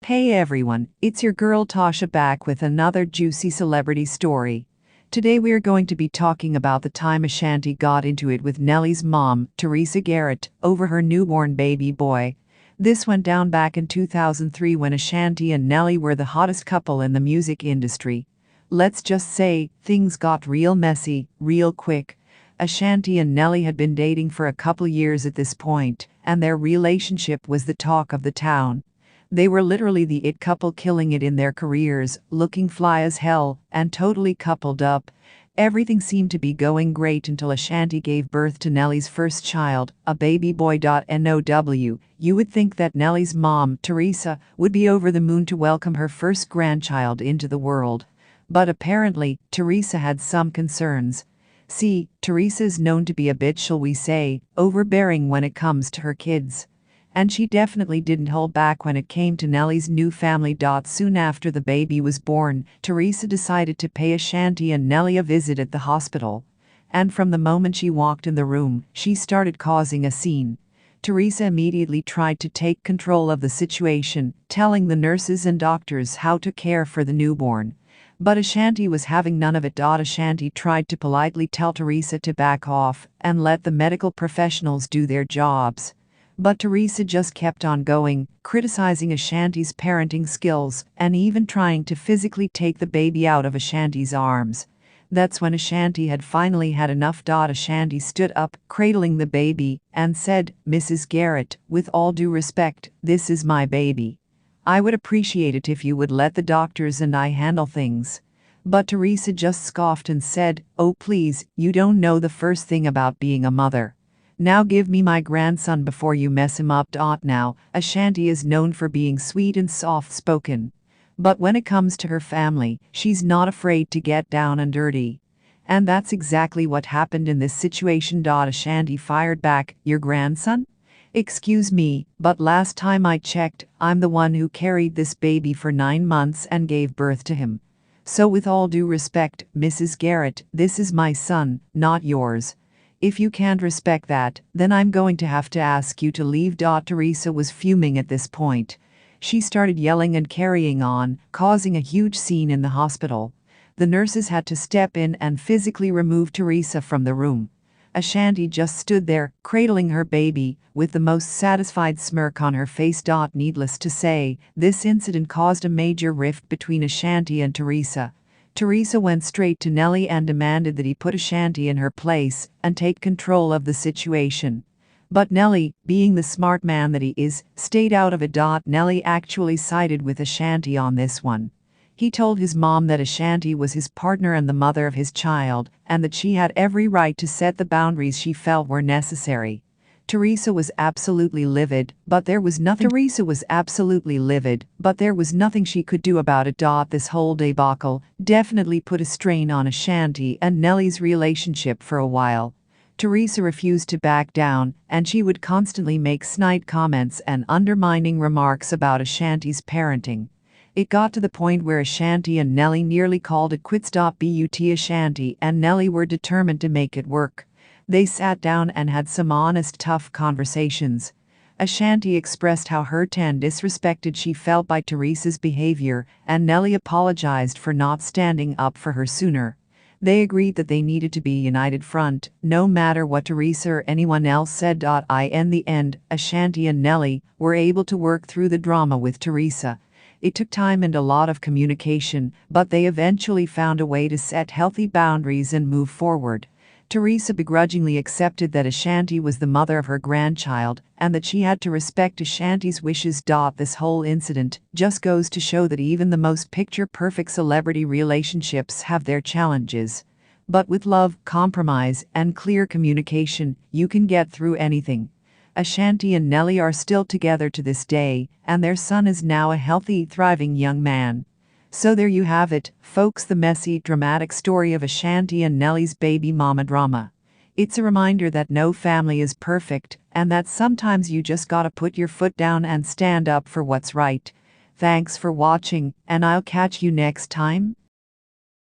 Hey everyone, it's your girl Tasha back with another juicy celebrity story. Today we are going to be talking about the time Ashanti got into it with Nelly's mom, Theresa Garrett, over her newborn baby boy. This went down back in 2003 when Ashanti and Nelly were the hottest couple in the music industry. Let's just say, things got real messy, real quick. Ashanti and Nelly had been dating for a couple years at this point, and their relationship was the talk of the town. They were literally the it couple, killing it in their careers, looking fly as hell, and totally coupled up. Everything seemed to be going great until Ashanti gave birth to Nelly's first child, a baby boy.Now. You would think that Nelly's mom, Theresa, would be over the moon to welcome her first grandchild into the world. But apparently, Theresa had some concerns. See, Theresa is known to be a bit, shall we say, overbearing when it comes to her kids. And she definitely didn't hold back when it came to Nelly's new family. Soon after the baby was born, Theresa decided to pay Ashanti and Nelly a visit at the hospital. And from the moment she walked in the room, she started causing a scene. Theresa immediately tried to take control of the situation, telling the nurses and doctors how to care for the newborn. But Ashanti was having none of it. Ashanti tried to politely tell Theresa to back off and let the medical professionals do their jobs. But Theresa just kept on going, criticizing Ashanti's parenting skills and even trying to physically take the baby out of Ashanti's arms. That's when Ashanti had finally had enough. Ashanti stood up, cradling the baby, and said, "Mrs. Garrett, with all due respect, this is my baby. I would appreciate it if you would let the doctors and I handle things." But Theresa just scoffed and said, "Oh please, you don't know the first thing about being a mother. Now give me my grandson before you mess him up." Now, Ashanti is known for being sweet and soft-spoken. But when it comes to her family, she's not afraid to get down and dirty. And that's exactly what happened in this situation. Ashanti fired back, "Your grandson? Excuse me, but last time I checked, I'm the one who carried this baby for 9 months and gave birth to him. So with all due respect, Mrs. Garrett, this is my son, not yours. If you can't respect that, then I'm going to have to ask you to leave." Theresa was fuming at this point. She started yelling and carrying on, causing a huge scene in the hospital. The nurses had to step in and physically remove Theresa from the room. Ashanti just stood there, cradling her baby, with the most satisfied smirk on her face. Needless to say, this incident caused a major rift between Ashanti and Theresa. Theresa went straight to Nelly and demanded that he put Ashanti in her place and take control of the situation. But Nelly, being the smart man that he is, stayed out of it. Nelly actually sided with Ashanti on this one. He told his mom that Ashanti was his partner and the mother of his child, and that she had every right to set the boundaries she felt were necessary. Theresa was absolutely livid, but there was nothing she could do about it. This whole debacle definitely put a strain on Ashanti and Nelly's relationship for a while. Theresa refused to back down, and she would constantly make snide comments and undermining remarks about Ashanti's parenting. It got to the point where Ashanti and Nelly nearly called it quits. But Ashanti and Nelly were determined to make it work. They sat down and had some honest, tough conversations. Ashanti expressed how hurt and disrespected she felt by Theresa's behavior, and Nelly apologized for not standing up for her sooner. They agreed that they needed to be a united front, no matter what Theresa or anyone else said. In the end, Ashanti and Nelly were able to work through the drama with Theresa. It took time and a lot of communication, but they eventually found a way to set healthy boundaries and move forward. Theresa begrudgingly accepted that Ashanti was the mother of her grandchild, and that she had to respect Ashanti's wishes. This whole incident just goes to show that even the most picture-perfect celebrity relationships have their challenges. But with love, compromise, and clear communication, you can get through anything. Ashanti and Nelly are still together to this day, and their son is now a healthy, thriving young man. So there you have it, folks, the messy, dramatic story of Ashanti and Nelly's baby mama drama. It's a reminder that no family is perfect, and that sometimes you just gotta put your foot down and stand up for what's right. Thanks for watching, and I'll catch you next time.